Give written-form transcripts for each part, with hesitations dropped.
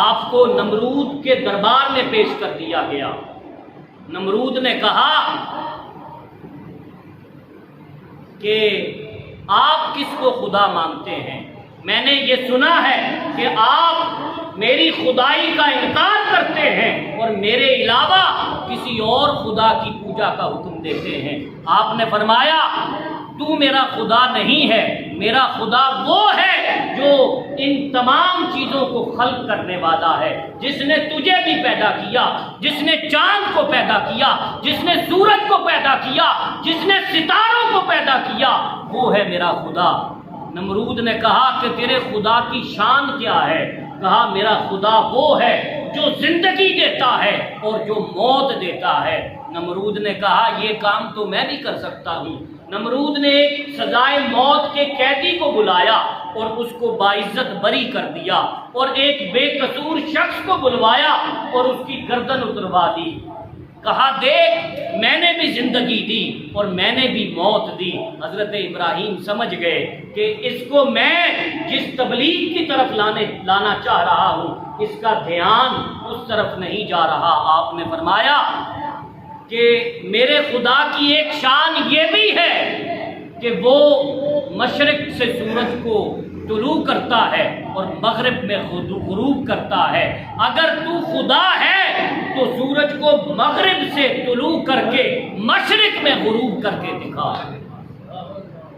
آپ کو نمرود کے دربار میں پیش کر دیا گیا۔ نمرود نے کہا کہ آپ کس کو خدا مانتے ہیں؟ میں نے یہ سنا ہے کہ آپ میری خدائی کا انکار کرتے ہیں اور میرے علاوہ کسی اور خدا کی پوجا کا حکم دیتے ہیں۔ آپ نے فرمایا تو میرا خدا نہیں ہے، میرا خدا وہ ہے جو ان تمام چیزوں کو خلق کرنے والا ہے، جس نے تجھے بھی پیدا کیا، جس نے چاند کو پیدا کیا، جس نے سورج کو پیدا کیا، جس نے ستاروں کو پیدا کیا، وہ ہے میرا خدا۔ نمرود نے کہا کہ تیرے خدا کی شان کیا ہے؟ کہا میرا خدا وہ ہے جو زندگی دیتا ہے اور جو موت دیتا ہے۔ نمرود نے کہا یہ کام تو میں بھی کر سکتا ہوں۔ نمرود نے ایک سزائے موت کے قیدی کو بلایا اور اس کو باعزت بری کر دیا، اور ایک بے قصور شخص کو بلوایا اور اس کی گردن اتروا دی۔ کہا دیکھ میں نے بھی زندگی دی اور میں نے بھی موت دی۔ حضرت ابراہیم سمجھ گئے کہ اس کو میں جس تبلیغ کی طرف لانا چاہ رہا ہوں اس کا دھیان اس طرف نہیں جا رہا۔ آپ نے فرمایا کہ میرے خدا کی ایک شان یہ بھی ہے کہ وہ مشرق سے سورج کو طلوع کرتا ہے اور مغرب میں غروب کرتا ہے۔ اگر تو خدا ہے تو سورج کو مغرب سے طلوع کر کے مشرق میں غروب کر کے دکھا۔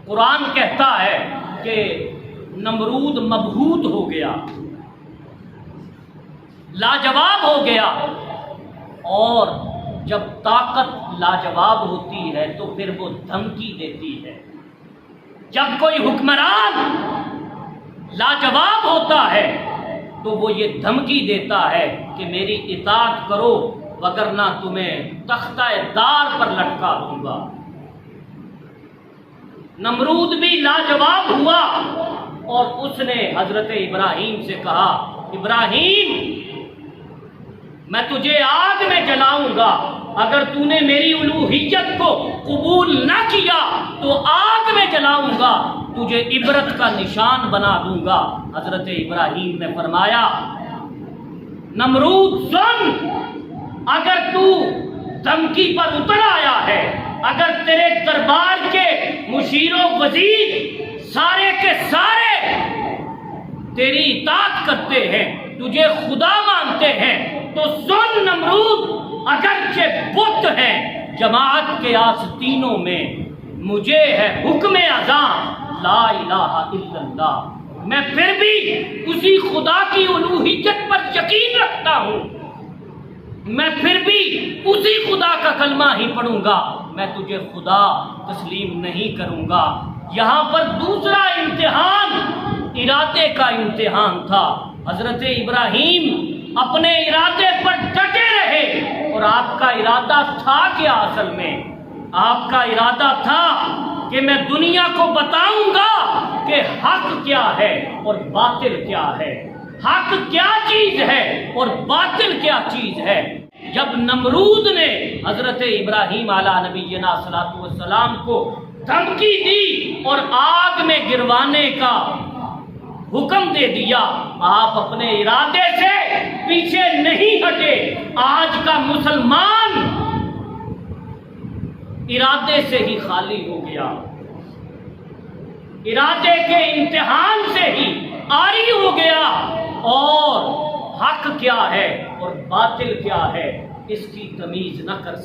قرآن کہتا ہے کہ نمرود مبہوت ہو گیا، لاجواب ہو گیا، اور جب طاقت لاجواب ہوتی ہے تو پھر وہ دھمکی دیتی ہے۔ جب کوئی حکمران لاجواب ہوتا ہے تو وہ یہ دھمکی دیتا ہے کہ میری اطاعت کرو وگرنہ تمہیں تختہ دار پر لٹکا دوں گا۔ نمرود بھی لاجواب ہوا اور اس نے حضرت ابراہیم سے کہا ابراہیم میں تجھے آگ میں جلاؤں گا، اگر تو نے میری الوہیت کو قبول نہ کیا تو آگ میں جلاؤں گا، تجھے عبرت کا نشان بنا دوں گا۔ حضرت ابراہیم نے فرمایا نمرود سن، اگر تو دھمکی پر اتر آیا ہے، اگر تیرے دربار کے مشیر و وزیر سارے کے سارے تیری اطاعت کرتے ہیں، تجھے خدا مانتے ہیں، تو سن نمرود، اگرچہ بت ہیں جماعت کے آستینوں میں، مجھے ہے حکم اذاں لا الہ الا اللہ، میں پھر بھی اسی خدا کی الوہیت پر یقین رکھتا ہوں، میں پھر بھی اسی خدا کا کلمہ ہی پڑھوں گا، میں تجھے خدا تسلیم نہیں کروں گا۔ یہاں پر دوسرا امتحان ارادے کا امتحان تھا۔ حضرت ابراہیم اپنے ارادے پر ڈٹے رہے، اور آپ کا ارادہ تھا کیا؟ اصل میں آپ کا ارادہ تھا کہ میں دنیا کو بتاؤں گا کہ حق کیا ہے اور باطل کیا ہے، حق کیا چیز ہے اور باطل کیا چیز ہے۔ جب نمرود نے حضرت ابراہیم علیہ نبینا صلاۃ والسلام کو دھمکی دی اور آگ میں گروانے کا حکم دے دیا، آپ اپنے ارادے سے پیچھے نہیں ہٹے۔ آج کا مسلمان ارادے سے ہی خالی ہو گیا، ارادے کے امتحان سے ہی عاری ہو گیا، اور حق کیا ہے اور باطل کیا ہے اس کی تمیز نہ کر سکتا۔